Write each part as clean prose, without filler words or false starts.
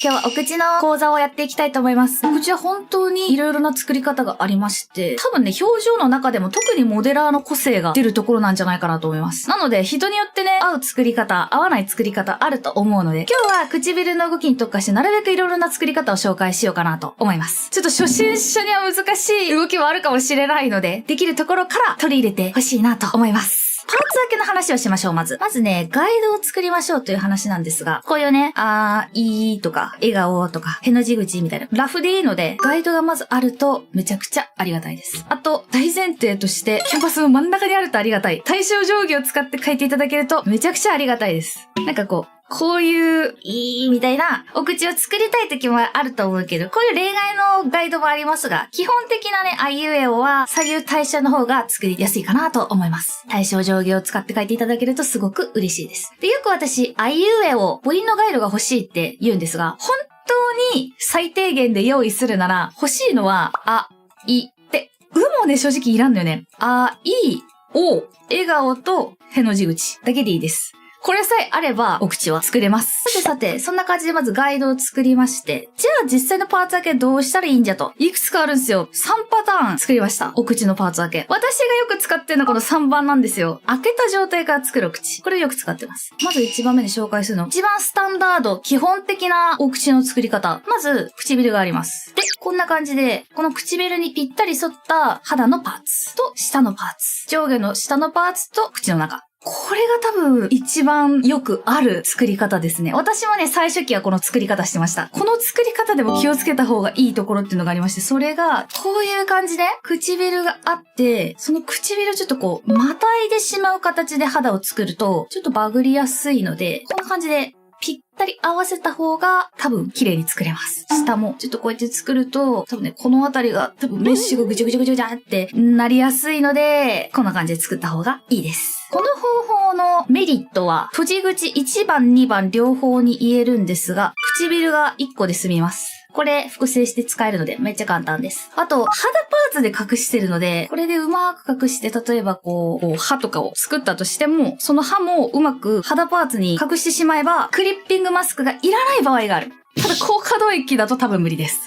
今日はお口の講座をやっていきたいと思います。お口は本当に色々な作り方がありまして、多分ね、表情の中でも特にモデラーの個性が出るところなんじゃないかなと思います。なので、人によってね、合う作り方、合わない作り方あると思うので、今日は唇の動きに特化してなるべく色々な作り方を紹介しようかなと思います。ちょっと初心者には難しい動きもあるかもしれないので、できるところから取り入れてほしいなと思います。パーツ分けの話をしましょう、まず。まずね、ガイドを作りましょうという話なんですが、こういうね、いいとか、笑顔とか、への字口みたいな、ラフでいいので、ガイドがまずあると、めちゃくちゃありがたいです。あと、大前提として、キャンパスの真ん中にあるとありがたい。対象定規を使って書いていただけると、めちゃくちゃありがたいです。なんかこういう、みたいな、お口を作りたい時もあると思うけど、こういう例外のガイドもありますが、基本的なね、あいうえおは、左右対称の方が作りやすいかなと思います。対象定規を使って書いていただけるとすごく嬉しいです。で、よく私、あいうえお、母音のガイドが欲しいって言うんですが、本当に最低限で用意するなら、欲しいのは、で、もね、正直いらんのよね。お、笑顔とへの字口だけでいいです。これさえあれば、お口は作れます。さて、そんな感じでまずガイドを作りまして、じゃあ実際のパーツ分けどうしたらいいんじゃと。いくつかあるんですよ。3パターン作りました。お口のパーツ分け。私がよく使ってるのはこの3番なんですよ。開けた状態から作るお口。これよく使ってます。まず1番目に紹介するの。一番スタンダード、基本的なお口の作り方。まず、唇があります。で、こんな感じで、この唇にぴったり沿った肌のパーツと下のパーツ。上下の下のパーツと口の中。これが多分一番よくある作り方ですね。私もね、最初期はこの作り方してました。この作り方でも気をつけた方がいいところっていうのがありまして、それが、こういう感じで唇があって、その唇をちょっとまたいでしまう形で肌を作ると、ちょっとバグりやすいので、こんな感じで、ぴったり合わせた方が多分綺麗に作れます。下もちょっとこうやって作ると多分ね、このあたりが多分メッシュがぐちゃぐちゃぐちゃぐちゃってなりやすいので、こんな感じで作った方がいいです。この方法のメリットは、閉じ口1番2番両方に言えるんですが、唇が1個で済みます。これ複製して使えるのでめっちゃ簡単です。あと、肌パーツで隠してるので、これでうまく隠して、例えば歯とかを作ったとしても、その歯もうまく肌パーツに隠してしまえば、クリッピングマスクがいらない場合がある。ただ、高可動域だと多分無理です。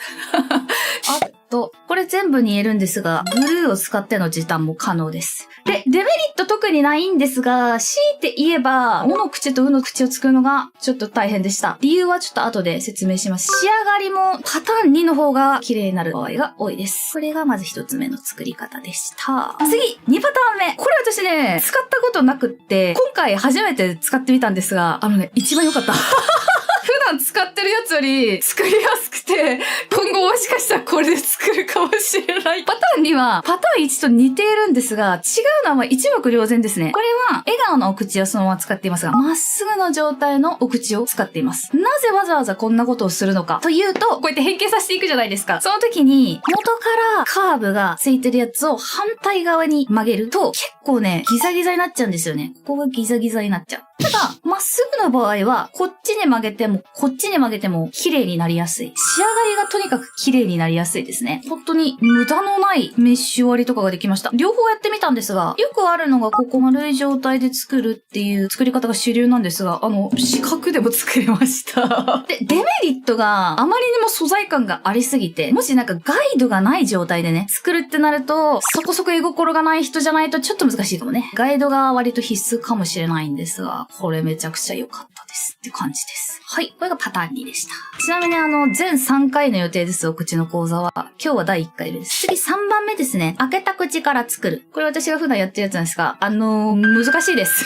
これ全部に言えるんですが、グルーを使っての時短も可能です。で、デメリット特にないんですが、強いて言えば、おの口とうの口を作るのがちょっと大変でした。理由はちょっと後で説明します。仕上がりもパターン2の方が綺麗になる場合が多いです。これがまず一つ目の作り方でした。次、2パターン目。これ私ね、使ったことなくって、今回初めて使ってみたんですが、一番良かった。普段使ってるやつより作りやすくて、今後もしかしたらこれで作るかもしれない。パターン2はパターン1と似ているんですが、違うのは一目瞭然ですね。これは笑顔のお口をそのまま使っていますが、まっすぐの状態のお口を使っています。なぜわざわざこんなことをするのかというと、こうやって変形させていくじゃないですか。その時に元からカーブがついてるやつを反対側に曲げると、結構ね、ギザギザになっちゃうんですよね。ここがギザギザになっちゃう。ただ、まっすぐの場合は、こっちに曲げても、こっちに曲げても、綺麗になりやすい。仕上がりがとにかく綺麗になりやすいですね。本当に、無駄のないメッシュ割りとかができました。両方やってみたんですが、よくあるのが、ここ丸い状態で作るっていう作り方が主流なんですが、四角でも作れました。で、デメリットがあまりにも素材感がありすぎて、もしガイドがない状態でね、作るってなると、そこそこ絵心がない人じゃないとちょっと難しいかもね。ガイドが割と必須かもしれないんですが、これめちゃくちゃ良かったですって感じです。はい。これがパターン2でした。ちなみに全3回の予定です、お口の講座は。今日は第1回目です。次3番目ですね。開けた口から作る。これ私が普段やってるやつなんですが、難しいです。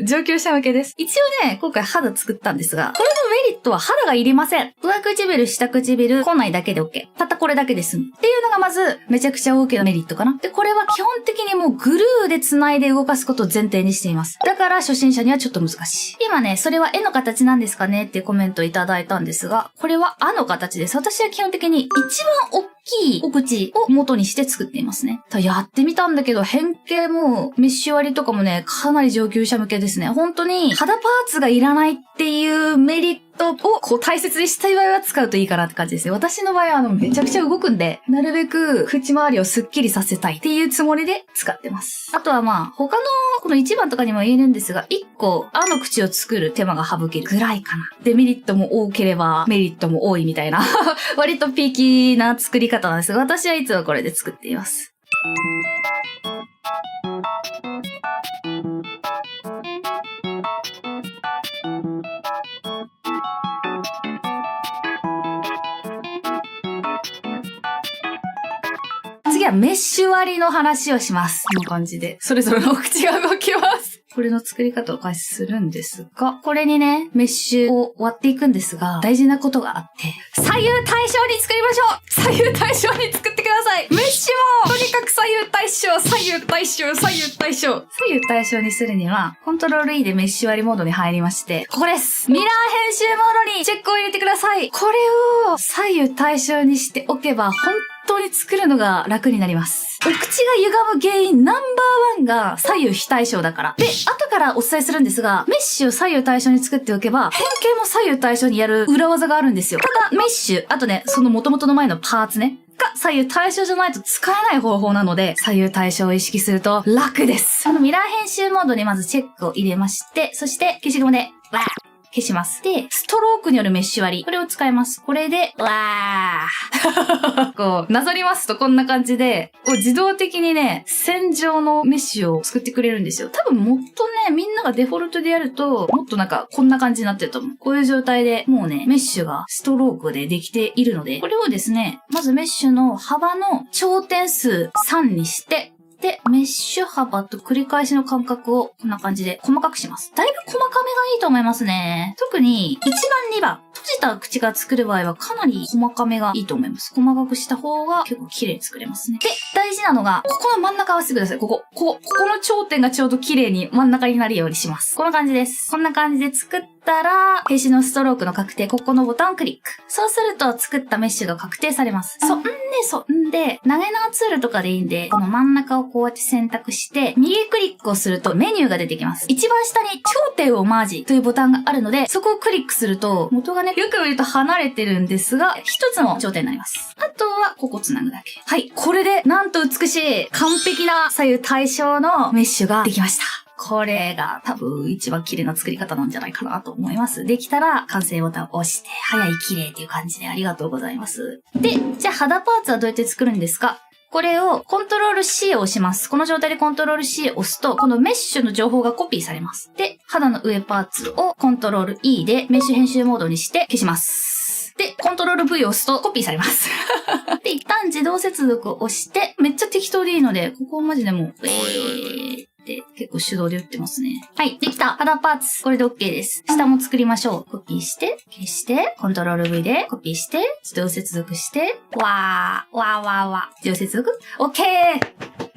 上級者向けです。一応ね、今回肌作ったんですが、これのメリットは肌がいりません。上唇、下唇、口内だけで OK。たったこれだけで済む。っていうのがまず、めちゃくちゃ大きなメリットかな。で、これは基本的にもうグルーで繋いで動かすことを前提にしています。だから初心者にはちょっと難しい。今ね、それは絵の形なんですかねっていうコメントをいただいたんですが、これはあの形です。私は基本的に一番大きいお口を元にして作っていますね。やってみたんだけど、変形もメッシュ割りとかもね、かなり上級者向けですね。本当に肌パーツがいらないっていうメリットをこう大切にしたい場合は使うといいかなって感じですね。私の場合はめちゃくちゃ動くんで、なるべく口周りをスッキリさせたいっていうつもりで使ってます。あとは他のこの1番とかにも言えるんですが、1個、の口を作る手間が省けるぐらいかな。デメリットも多ければメリットも多いみたいな、割とピーキーな作り方なんですが、私はいつもこれで作っています。次はメッシュ割りの話をします。こんな感じで、それぞれのお口が動きます。これの作り方を開始するんですが、これにね、メッシュを割っていくんですが、大事なことがあって、左右対称に作りましょう。左右対称に作ってください。メッシュもとにかく左右対称、左右対称、左右対称。左右対称にするには、コントロール E でメッシュ割りモードに入りまして、ここです。ミラー編集モードにチェックを入れてください。これを左右対称にしておけば、本当に作るのが楽になります。お口が歪む原因ナンバーワンが左右非対称だから。で、後からお伝えするんですが、メッシュを左右対称に作っておけば、変形も左右対称にやる裏技があるんですよ。ただ、メッシュ、あとね、その元々の前のパーツね、が左右対称じゃないと使えない方法なので、左右対称を意識すると楽です。ミラー編集モードにまずチェックを入れまして、そして消しゴムで、わー消します。で、ストロークによるメッシュ割り。これを使います。これで、わー。こう、なぞりますとこんな感じで、自動的にね、線状のメッシュを作ってくれるんですよ。多分もっとね、みんながデフォルトでやると、もっとなんか、こんな感じになってると思う。こういう状態で、もうね、メッシュがストロークでできているので、これをですね、まずメッシュの幅の頂点数3にして、で、メッシュ幅と繰り返しの間隔をこんな感じで細かくします。だいぶ細かめがいいと思いますね。特に1番2番、閉じた口が作る場合はかなり細かめがいいと思います。細かくした方が結構綺麗に作れますね。で、大事なのが、ここの真ん中合わせてください。ここの頂点がちょうど綺麗に真ん中になるようにします。こんな感じです。こんな感じで作ったら、消しのストロークの確定、ここのボタンをクリック。そうすると作ったメッシュが確定されます。そんで、投げ縄ツールとかでいいんで、この真ん中をこうやって選択して、右クリックをするとメニューが出てきます。一番下に頂点をマージというボタンがあるので、そこをクリックすると、元がね、よく見ると離れてるんですが、一つの頂点になります。あとは、ここ繋ぐだけ。はい。これで、なんと美しい、完璧な左右対称のメッシュができました。これが多分一番綺麗な作り方なんじゃないかなと思います。できたら完成ボタンを押して、早い綺麗っていう感じでありがとうございます。で、じゃあ肌パーツはどうやって作るんですか？これをコントロール C を押します。この状態でコントロール C を押すと、このメッシュの情報がコピーされます。で、肌の上パーツをコントロール E でメッシュ編集モードにして消します。で、コントロール V を押すとコピーされます。で、一旦自動接続を押して、めっちゃ適当でいいので、ここをマジでもう、で結構手動で打ってますね。はい、できた。肌パーツ。これで OK です。下も作りましょう。コピーして、消して、コントロール V でコピーして、自動接続して、自動接続 ?OK!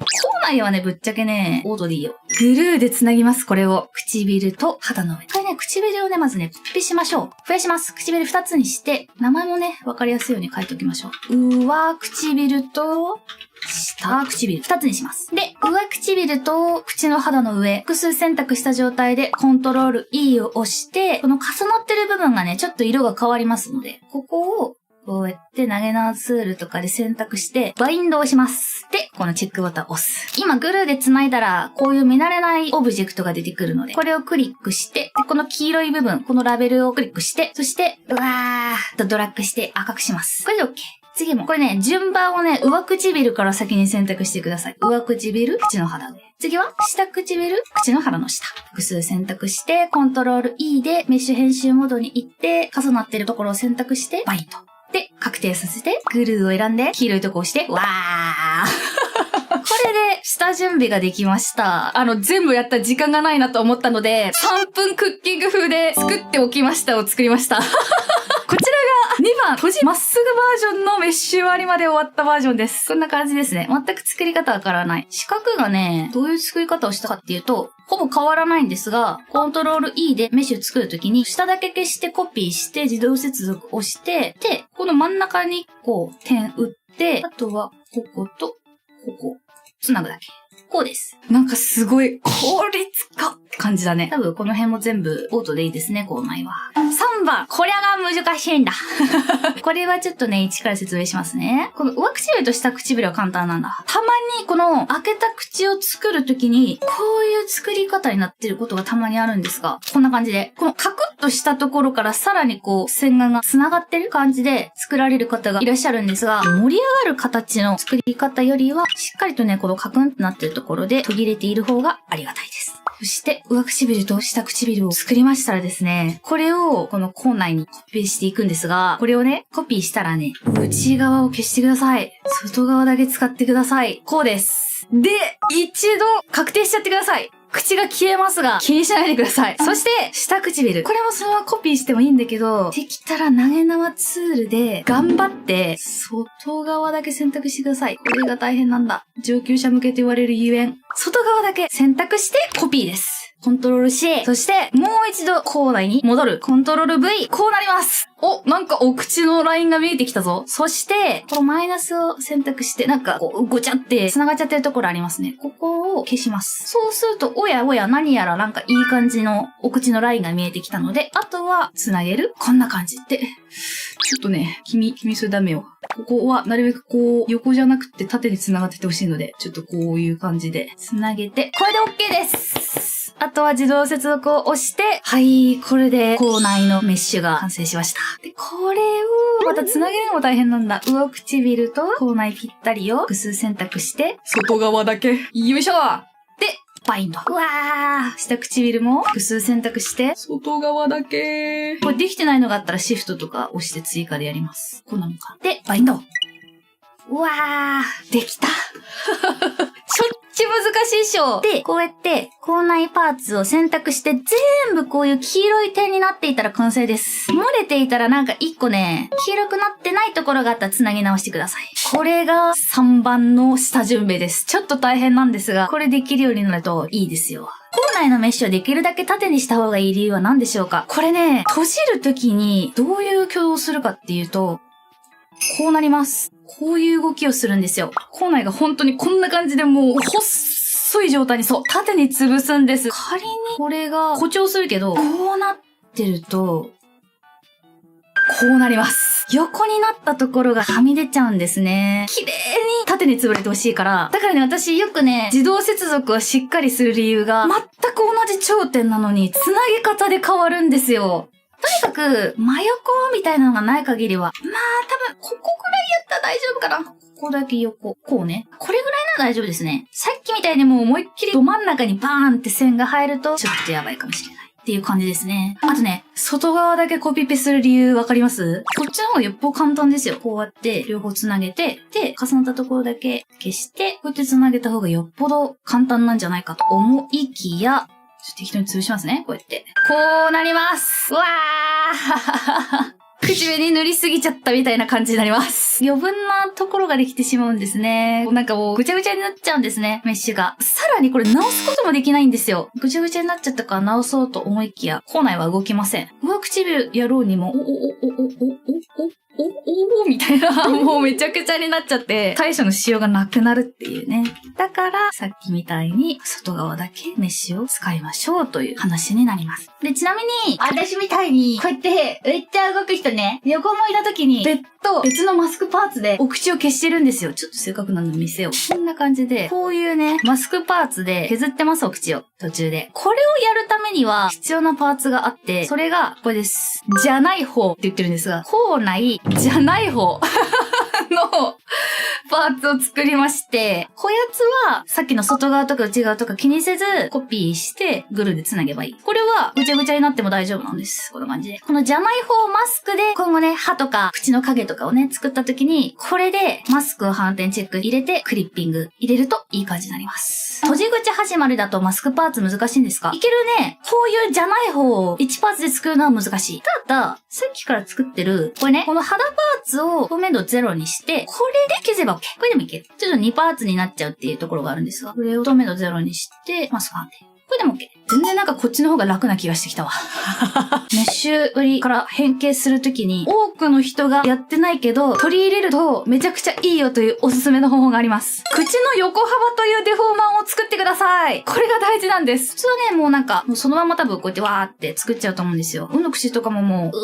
口内はね、ぶっちゃけね、オードでいいよ。グルーで繋ぎます、これを。唇と肌の上。これね、唇をね、まずね、コピペしましょう。増やします。唇2つにして、名前もね、わかりやすいように書いておきましょう。上唇と、下唇。2つにします。で、上唇と口の肌の上、複数選択した状態で、コントロール E を押して、この重なってる部分がね、ちょっと色が変わりますので、ここを、こうやって投げ縄ツールとかで選択して、バインドをします。で、このチェックボタンを押す。今グルーで繋いだら、こういう見慣れないオブジェクトが出てくるので、これをクリックして、この黄色い部分、このラベルをクリックして、そして、うわーっとドラッグして赤くします。これで OK。次も。これね、順番をね、上唇から先に選択してください。上唇、口の肌上。次は、下唇、口の肌の下。複数選択して、コントロール E でメッシュ編集モードに行って、重なってるところを選択して、バインと。で、確定させて、グルーを選んで、黄色いとこを押して、わーこれで、下準備ができました。全部やったら時間がないなと思ったので、3分クッキング風で作っておきましたを作りました。こちらが2番、閉じまっすぐバージョンのメッシュ割りまで終わったバージョンです。こんな感じですね。全く作り方わからない。四角がね、どういう作り方をしたかっていうと、ほぼ変わらないんですが、コントロール E でメッシュ作るときに、下だけ消してコピーして自動接続をして、で、この真ん中にこう点打って、あとはこことここ、つなぐだけ。こうです。なんかすごい効率化感じだね。多分この辺も全部オートでいいですね、口内は。3番。こりゃが難しいんだ。これはちょっとね、一から説明しますね。この上唇と下唇は簡単なんだ。たまにこの開けた口を作るときに、こういう作り方になってることがたまにあるんですが、こんな感じで、このカクッとしたところからさらにこう、線画が繋がってる感じで作られる方がいらっしゃるんですが、盛り上がる形の作り方よりは、しっかりとね、このカクンとなってるところで途切れている方がありがたいです。そして、上唇と下唇を作りましたらですね、これをこの口内にコピーしていくんですが、これをね、コピーしたらね、内側を消してください。外側だけ使ってください。こうです。で、一度確定しちゃってください。口が消えますが、気にしないでください。そして、下唇。これもそのままコピーしてもいいんだけど、できたら投げ縄ツールで、頑張って、外側だけ選択してください。これが大変なんだ。上級者向けと言われるゆえん。外側だけ選択してコピーです。コントロール C。そして、もう一度、口内に戻る。コントロール V。こうなります。お、なんかお口のラインが見えてきたぞ。そして、このマイナスを選択して、なんかこう、ごちゃって繋がっちゃってるところありますね。ここを消します。そうすると、おやおや何やらなんかいい感じのお口のラインが見えてきたので、あとは繋げる。こんな感じで。ちょっとね、君それダメよ。ここはなるべくこう、横じゃなくて縦に繋がっててほしいので、ちょっとこういう感じで繋げて、これで OK です。あとは自動接続を押して、はい、これで口内のメッシュが完成しました。で、これを、また繋げるのも大変なんだ。上唇と口内ぴったりを複数選択して、外側だけ。よいしょで、バインド。うわー。下唇も複数選択して、外側だけ。これできてないのがあったらシフトとか押して追加でやります。こんなのか。で、バインド。うわー。できた。ちょっと難しいっしょ。で、こうやって、口内パーツを選択して、全部こういう黄色い点になっていたら完成です。漏れていたらなんか一個ね、黄色くなってないところがあったら繋ぎ直してください。これが3番の下準備です。ちょっと大変なんですが、これできるようになるといいですよ。口内のメッシュをできるだけ縦にした方がいい理由は何でしょうか？これね、閉じるときにどういう挙動をするかっていうと、こうなります。こういう動きをするんですよ。口内が本当にこんな感じでもう細い状態に縦に潰すんです。仮にこれが誇張するけど、こうなってると、こうなります。横になったところがはみ出ちゃうんですね。綺麗に縦に潰れてほしいから。だからね、私よくね、自動接続をしっかりする理由が、全く同じ頂点なのに、繋げ方で変わるんですよ。とにかく、真横みたいなのがない限りは、まあ多分、ここぐらいやったら大丈夫かな。ここだけ横。こうね。これぐらいなら大丈夫ですね。さっきみたいにもう思いっきりど真ん中にバーンって線が入ると、ちょっとやばいかもしれない。っていう感じですね。あとね、外側だけコピペする理由わかります？こっちの方がよっぽど簡単ですよ。こうやって両方繋げて、で、重なったところだけ消して、こうやって繋げた方がよっぽど簡単なんじゃないかと思いきや、ちょっと適当に潰しますね。こうやって。こうなります。うわー口紅に塗りすぎちゃったみたいな感じになります。余分なところができてしまうんですね。なんかもうぐちゃぐちゃになっちゃうんですね、メッシュが。さらにこれ直すこともできないんですよ。ぐちゃぐちゃになっちゃったから直そうと思いきや、口内は動きません。上唇やろうにも、みたいな、もうめちゃくちゃになっちゃって、対処のしようがなくなるっていうね。だから、さっきみたいに、外側だけメッシュを使いましょうという話になります。で、ちなみに、私みたいに、こうやって、めっちゃ動く人ね、横向いた時に、別のマスクパーツで、お口を消してるんですよ。ちょっと正確なの見せよう。こんな感じで、こういうね、マスクパーツで削ってます、お口を。途中で。これをやるためには、必要なパーツがあって、それが、これです。じゃない方って言ってるんですが、口内、じゃない方のパーツを作りまして、こやつはさっきの外側とか内側とか気にせずコピーしてグルーで繋げばいい。これはぐちゃぐちゃになっても大丈夫なんです。こんな感じで。このじゃない方マスクで今後ね、歯とか口の影とかをね、作った時に、これでマスクを反転チェック入れてクリッピング入れるといい感じになります。閉じ口始まりだとマスクパーツ難しいんですか？いけるね。こういうじゃない方を1パーツで作るのは難しい。ただ、さっきから作ってる、これね、この肌パーツを透明度0にして、これで消せば OK。これでもいける。ちょっと2パーツになっちゃうっていうところがあるんですが、これを透明度0にして、マスク判定。これでも OK。全然なんかこっちの方が楽な気がしてきたわ。メッシュ売りから変形するときに、多くの人がやってないけど、取り入れるとめちゃくちゃいいよというおすすめの方法があります。口の横幅というデフォーマーを作ってください。これが大事なんです。普通はね、もうなんか、もうそのまま多分こうやってわーって作っちゃうと思うんですよ。の口とかももう、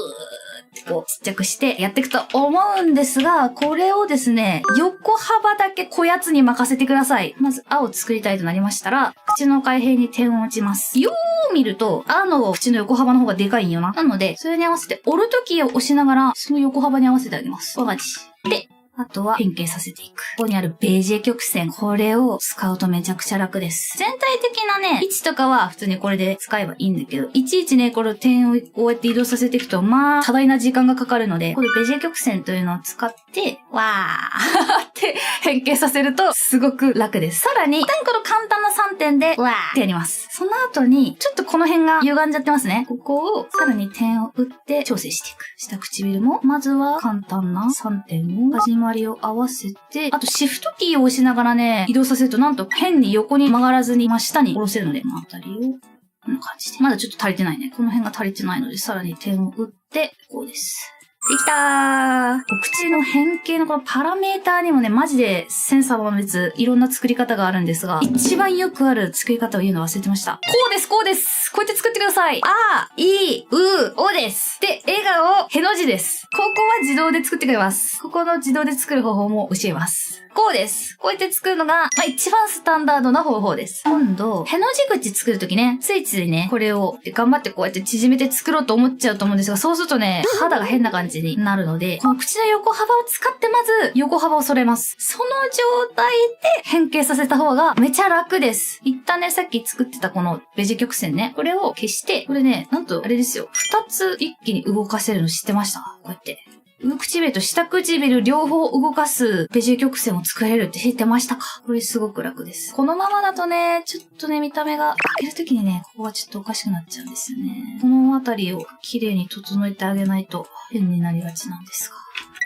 こうちっちゃくしてやっていくと思うんですが、これをですね、横幅だけこやつに任せてください。まず、あを作りたいとなりましたら、口の開閉に点を打ちます。よー見ると、あの口の横幅の方がでかいんよな。なので、それに合わせて折るときを押しながら、その横幅に合わせてあげます。わがち。で、あとは変形させていく。ここにあるベージュ曲線。これを使うとめちゃくちゃ楽です。全体的なね、位置とかは普通にこれで使えばいいんだけど、いちいちね、これ点をこうやって移動させていくと、まあ、多大な時間がかかるので、これベージュ曲線というのを使って、わーって変形させるとすごく楽です。さらに、一旦この簡単な3点で、わーってやります。その後に、ちょっとこの辺が歪んじゃってますね。ここを、さらに点を打って調整していく。下唇も、まずは簡単な3点を、始まりを合わせて、あとシフトキーを押しながらね、移動させるとなんと変に横に曲がらずに真下に下ろせるので、このあたりを、こんな感じで。まだちょっと足りてないね。この辺が足りてないので、さらに点を打って、こうです。できたー。お口の変形のこのパラメーターにもね、マジで千差万別、いろんな作り方があるんですが、一番よくある作り方を言うの忘れてました。こうです、こうです。こうやって作ってください。あ、い、う、おです。で、笑顔、への字です。ここは自動で作ってくれます。ここの自動で作る方法も教えます。こうです。こうやって作るのが、一番スタンダードな方法です。今度、への字口作るときね、ついついね、これを頑張ってこうやって縮めて作ろうと思っちゃうと思うんですが、そうするとね、肌が変な感じになるので、この口の横幅を使ってまず横幅を揃えます。その状態で変形させた方がめちゃ楽です。一旦ね、さっき作ってたこのベジ曲線ね、これを消して、これね、なんとあれですよ、2つ一気に動かせるの知ってました？こうやって。上唇と下唇両方動かすベジ曲線を作れるって知ってましたか？これすごく楽です。このままだとね、ちょっとね、見た目が開けるときにね、ここがちょっとおかしくなっちゃうんですよね。このあたりを綺麗に整えてあげないと変になりがちなんですが。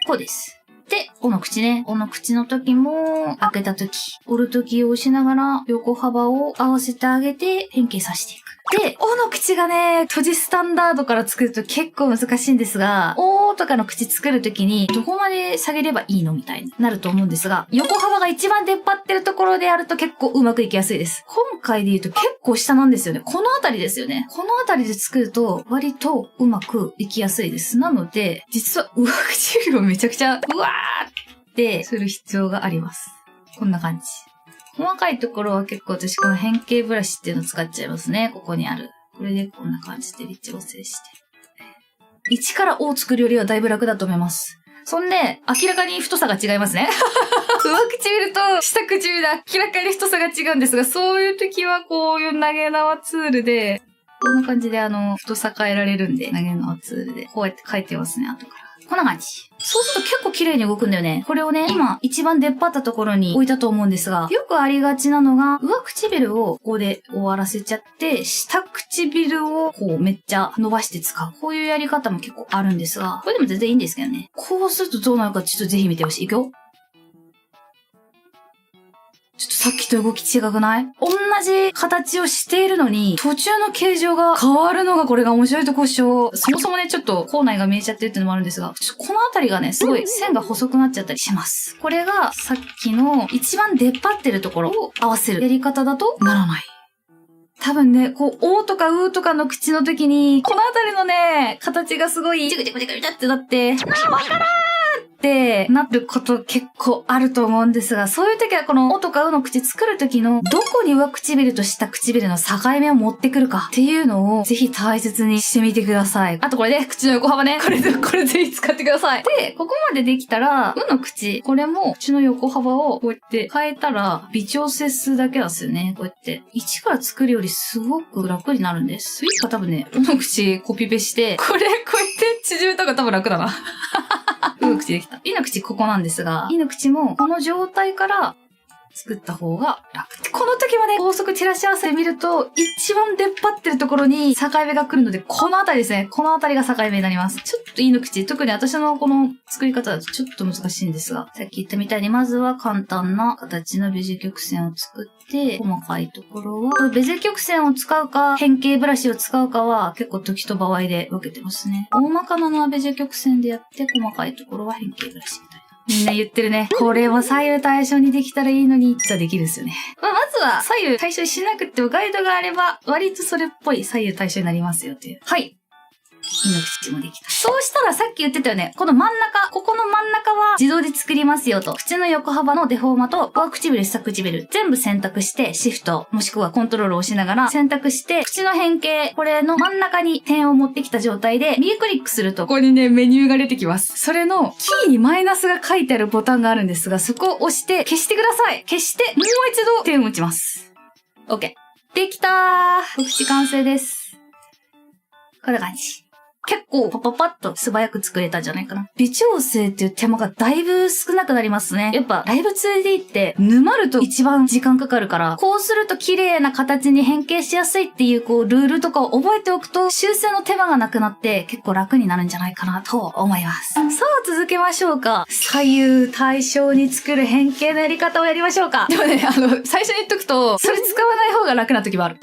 こうです。で、この口ね。この口の時も、開けた時、折る時を押しながら横幅を合わせてあげて変形させていく。で、おの口がね、閉じスタンダードから作ると結構難しいんですが、おーとかの口作るときに、どこまで下げればいいのみたいになると思うんですが、横幅が一番出っ張ってるところでやると結構うまくいきやすいです。今回で言うと結構下なんですよね。このあたりですよね。このあたりで作ると割とうまくいきやすいです。なので、実は上唇をめちゃくちゃ、うわーってする必要があります。こんな感じ。細かいところは結構私この変形ブラシっていうのを使っちゃいますね。ここにある。これでこんな感じで微調整して。1からOを作るよりはだいぶ楽だと思います。そんで、明らかに太さが違いますね。上唇と下唇で明らかに太さが違うんですが、そういう時はこういう投げ縄ツールで、こんな感じで太さ変えられるんで、投げ縄ツールでこうやって書いてますね、後から。こんな感じ。そうすると結構綺麗に動くんだよね。これをね、今一番出っ張ったところに置いたと思うんですが、よくありがちなのが、上唇をここで終わらせちゃって、下唇をこうめっちゃ伸ばして使う。こういうやり方も結構あるんですが、これでも全然いいんですけどね。こうするとどうなるかちょっとぜひ見てほしい。いくよ。ちょっとさっきと動き違くない？同じ形をしているのに、途中の形状が変わるのがこれが面白いとこっしょ。そもそもね、ちょっと口内が見えちゃってるっていうのもあるんですが、このあたりがね、すごい線が細くなっちゃったりします。これがさっきの一番出っ張ってるところを合わせるやり方だとならない。多分ね、こう、おーとかうーとかの口の時に、このあたりのね、形がすごい、ジュクジュクジュクジュクってなって、わからーってなること結構あると思うんですが、そういう時はこのおとかうの口作る時のどこに上唇と下唇の境目を持ってくるかっていうのをぜひ大切にしてみてください。あとこれね、口の横幅ね、これぜひ使ってください。で、ここまでできたら、うの口、これも口の横幅をこうやって変えたら微調整するだけなんですよね。こうやって。一から作るよりすごく楽になるんです。いつか多分ね、うの口コピペして、こうやって縮めた方が多分楽だな。うの口できた。いの口ここなんですが、いの口もこの状態から作った方が楽。この時もね、高速照らし合わせで見ると、一番出っ張ってるところに境目が来るので、このあたりですね。このあたりが境目になります。ちょっといいの口。特に私のこの作り方だとちょっと難しいんですが、さっき言ったみたいに、まずは簡単な形のベジ曲線を作って、細かいところは、これベジ曲線を使うか、変形ブラシを使うかは、結構時と場合で分けてますね。大まかなのはベジ曲線でやって、細かいところは変形ブラシみたいな。みんな言ってるね。これも左右対称にできたらいいのに、実はできるんですよね。まずは左右対称しなくてもガイドがあれば、割とそれっぽい左右対称になりますよっていう。はい。いの口もできた。そうしたらさっき言ってたよね。この真ん中、ここの真ん中は自動で作りますよと。口の横幅のデフォーマと上唇、下唇、全部選択して、シフト、もしくはコントロールを押しながら選択して、口の変形、これの真ん中に点を持ってきた状態で、右クリックすると、ここにね、メニューが出てきます。それの、キーにマイナスが書いてあるボタンがあるんですが、そこを押して消してください。消して、もう一度点を打ちます。OK。できたー。お口完成です。こんな感じ。結構パパパッと素早く作れたんじゃないかな。微調整っていう手間がだいぶ少なくなりますね。やっぱライブ 2D って沼ると一番時間かかるから、こうすると綺麗な形に変形しやすいっていうルールとかを覚えておくと修正の手間がなくなって結構楽になるんじゃないかなと思います。さあ続けましょうか。左右対称に作る変形のやり方をやりましょうか。でもね、最初に言っとくと、それ使わない方が楽な時もある。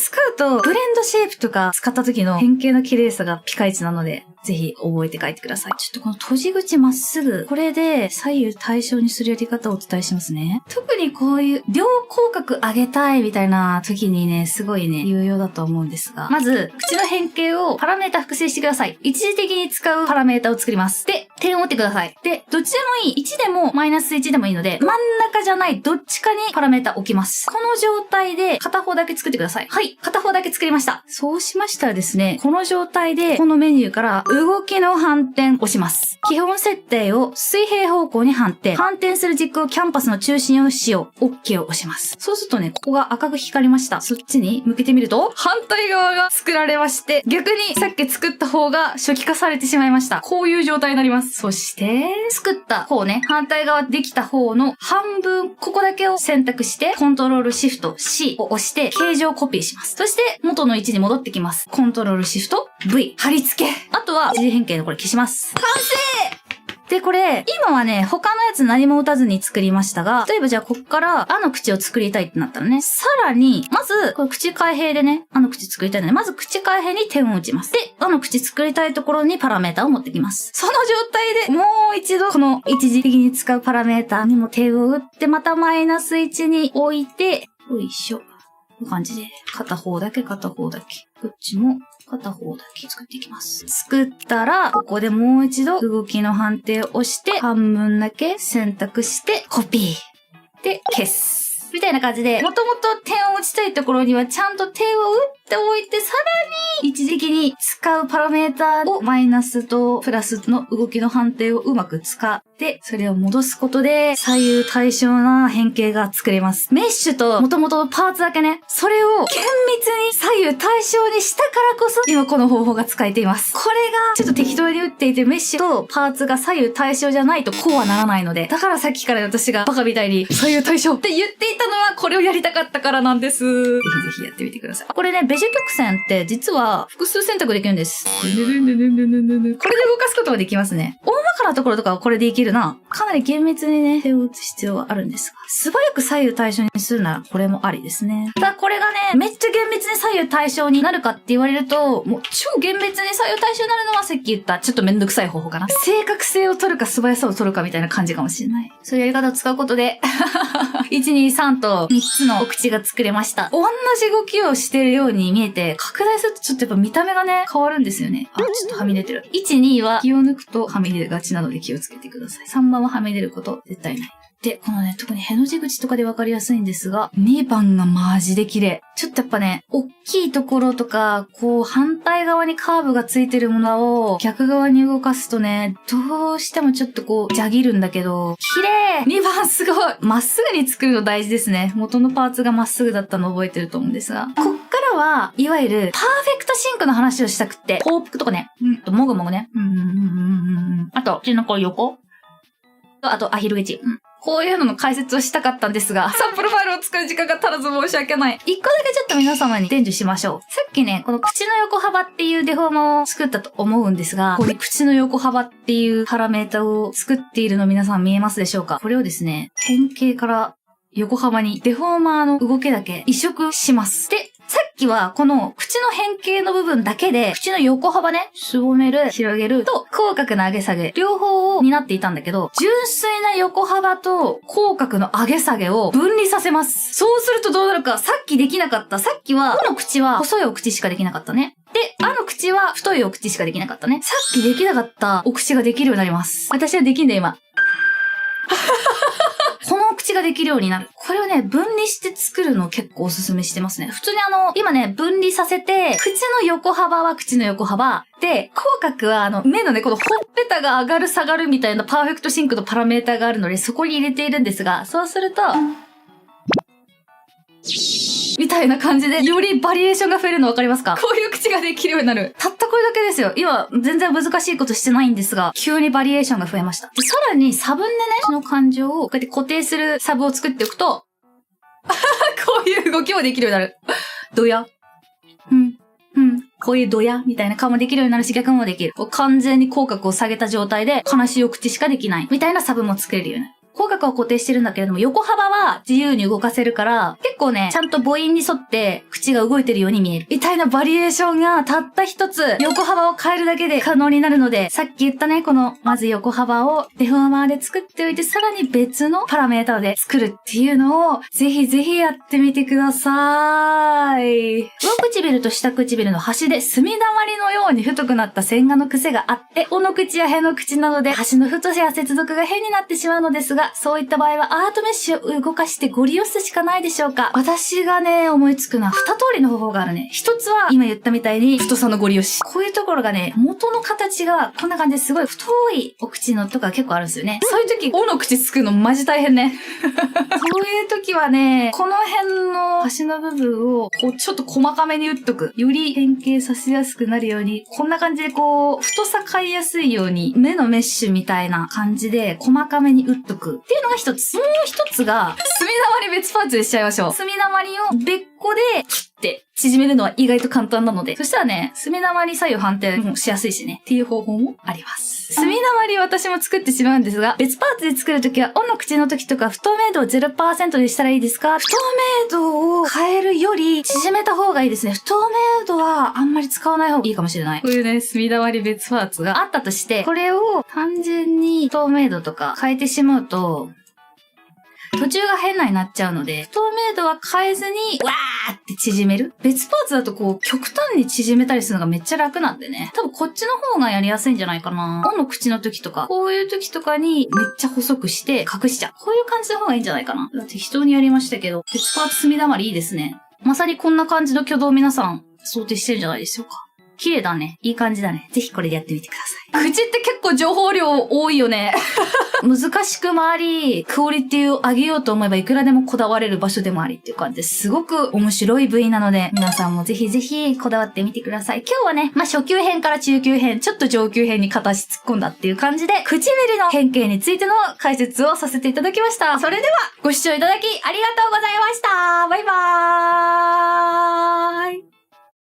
使うと、ブレンドシェイプとか使った時の変形の綺麗さがピカイチなので、ぜひ覚えて帰ってください。ちょっとこの閉じ口まっすぐ、これで左右対称にするやり方をお伝えしますね。特にこういう両口角上げたいみたいな時にね、すごいね、有用だと思うんですが、まず、口の変形をパラメータ複製してください。一時的に使うパラメータを作ります。で、点を打ってください。で、どっちでもいい。1でもマイナス1でもいいので、真ん中じゃないどっちかにパラメータ置きます。この状態で片方だけ作ってください。はい。片方だけ作りました。そうしましたらですね、この状態で、このメニューから動きの反転を押します。基本設定を水平方向に反転。反転する軸をキャンパスの中心を使用。OK を押します。そうするとね、ここが赤く光りました。そっちに向けてみると、反対側が作られまして、逆にさっき作った方が初期化されてしまいました。こういう状態になります。そして、作った方ね、反対側できた方の半分、ここだけを選択して、コントロールシフト C を押して、形状をコピーします。そして、元の位置に戻ってきます。コントロールシフト V。貼り付け。あとは、一次変形のこれ消します。完成！で、これ、今はね、他のやつ何も打たずに作りましたが、例えばじゃあこっから、あの口を作りたいってなったらね、さらに、まず、これ口開閉でね、あの口作りたいので、まず口開閉に点を打ちます。で、あの口作りたいところにパラメータを持ってきます。その状態でもう一度、この一時的に使うパラメータにも点を打って、またマイナス1に置いて、よいしょ。こういう感じで、片方だけ。こっちも片方だけ作っていきます。作ったら、ここでもう一度動きの判定を押して、半分だけ選択して、コピー。で、消す。みたいな感じで、もともと点を打ちたいところにはちゃんと点を打っておいて、さらに一時的に使うパラメータをマイナスとプラスの動きの判定をうまく使って、それを戻すことで左右対称な変形が作れます。メッシュと元々のパーツだけね、それを厳密に左右対称にしたからこそ、今この方法が使えています。これがちょっと適当に打っていて、メッシュとパーツが左右対称じゃないとこうはならないので、だからさっきから私がバカみたいに左右対称って言っていたのはこれをやりたかったからなんです。ぜひぜひやってみてください。これね、ベジ曲線って実は複数選択できるんです。これで動かすことができますね。大まかなところとかはこれでいけるな。かなり厳密にね、手を打つ必要はあるんですが、素早く左右対称にするならこれもありですね。ただこれがね、めっちゃ厳密に左右対称になるかって言われると、もう超厳密に左右対称になるのはさっき言ったちょっとめんどくさい方法かな。正確性を取るか素早さを取るかみたいな感じかもしれない。そういうやり方を使うことで、1、2、3と3つのお口が作れました。同じ動きをしてるように見えて、拡大するとちょっとやっぱ見た目がね、変わるんですよね。あ、ちょっとはみ出てる。1、2は気を抜くとはみ出がちなので気をつけてください。3番ははみ出ること絶対ない。で、このね、特にへの字口とかでわかりやすいんですが、2番がマジで綺麗。ちょっとやっぱね、大きいところとか、こう反対側にカーブがついてるものを逆側に動かすとね、どうしてもちょっとこう、じゃぎるんだけど、綺麗 !2 番すごいまっすぐに作るの大事ですね。元のパーツがまっすぐだったの覚えてると思うんですが。こっからは、いわゆる、パーフェクトシンクの話をしたくって、報復とかね、もぐもぐね。あと、口のこう横あと、アヒル口。こういうのの解説をしたかったんですが、サンプルファイルを作る時間が足らず申し訳ない。一個だけちょっと皆様に伝授しましょう。さっきね、この口の横幅っていうデフォーマを作ったと思うんですが、ここに口の横幅っていうパラメータを作っているの皆さん見えますでしょうか？これをですね、変形から横幅にデフォーマーの動きだけ移植します。で、さっきはこの口の変形の部分だけで口の横幅ね、すぼめる、広げると口角の上げ下げ両方を担っていたんだけど、純粋な横幅と口角の上げ下げを分離させます。そうするとどうなるか、さっきできなかった。さっきは、この口は細いお口しかできなかったね。で、あの口は太いお口しかできなかったね。さっきできなかったお口ができるようになります。私はできんだよ、今。この口ができるようになる。これをね、分離して作るのを結構おすすめしてますね。普通に今ね、分離させて、口の横幅は口の横幅。で、口角は目のね、このほっぺたが上がる下がるみたいなパーフェクトシンクのパラメータがあるので、そこに入れているんですが、そうすると、みたいな感じで、よりバリエーションが増えるの分かりますか？こういう口ができるようになる。たったこれだけですよ。今、全然難しいことしてないんですが、急にバリエーションが増えました。で、さらに、差分でね、その感情をこうやって固定するサブを作っておくと、こういう動きもできるようになる。どや。こういうドヤみたいな顔もできるようになるし、逆もできる。こう完全に口角を下げた状態で、悲しいお口しかできない。みたいなサブも作れるようになる。口角は固定してるんだけれども、横幅は自由に動かせるから、結構ね、ちゃんと母音に沿って口が動いてるように見える。みたいなバリエーションがたった一つ、横幅を変えるだけで可能になるので、さっき言ったね、この、まず横幅をデフォーマーで作っておいて、さらに別のパラメータで作るっていうのを、ぜひぜひやってみてください。上唇と下唇の端で墨溜まりのように太くなった線画の癖があって、尾の口やへの口などで端の太さや接続が変になってしまうのですが、そういった場合はアートメッシュを動かしてゴリ押すしかないでしょうか。私がね、思いつくのは二通りの方法があるね。一つは今言ったみたいに太さのゴリ押し。こういうところがね、元の形がこんな感じですごい太いお口のとか結構あるんですよね。そういう時、尾の口作るのマジ大変ね。そういう時はね、この辺の端の部分をこうちょっと細かめに打っとく。より変形させやすくなるように、こんな感じでこう、太さ変えやすいように、目のメッシュみたいな感じで細かめに打っとく。っていうのが一つ。もう一つが、墨溜まり別パーツでしちゃいましょう。墨溜まりを別個で切って縮めるのは意外と簡単なので。そしたらね、墨溜まり左右反転もしやすいしね。っていう方法もあります。墨溜まり私も作ってしまうんですが、別パーツで作るときは、尾の口の時とか不透明度を 0% でしたらいいですか？不透明度を変えるより縮めた方がいいですね。不透明度はあんまり使わない方がいいかもしれない。こういうね、墨溜まり別パーツがあったとして、これを単純に透明度とか変えてしまうと、途中が変なになっちゃうので、不透明度は変えずに、わーって縮める。別パーツだとこう、極端に縮めたりするのがめっちゃ楽なんでね。多分こっちの方がやりやすいんじゃないかな。尾の口の時とか、こういう時とかにめっちゃ細くして隠しちゃう。こういう感じの方がいいんじゃないかな。適当にやりましたけど、別パーツ墨溜まりいいですね。まさにこんな感じの挙動を皆さん想定してるんじゃないでしょうか。綺麗だね。いい感じだね。ぜひこれでやってみてください。口って結構情報量多いよね。難しくもあり、クオリティを上げようと思えばいくらでもこだわれる場所でもありっていう感じですごく面白い部位なので、皆さんもぜひぜひこだわってみてください。今日はね、初級編から中級編、ちょっと上級編に片足突っ込んだっていう感じで、唇の変形についての解説をさせていただきました。それでは、ご視聴いただきありがとうございました。バイバーイ。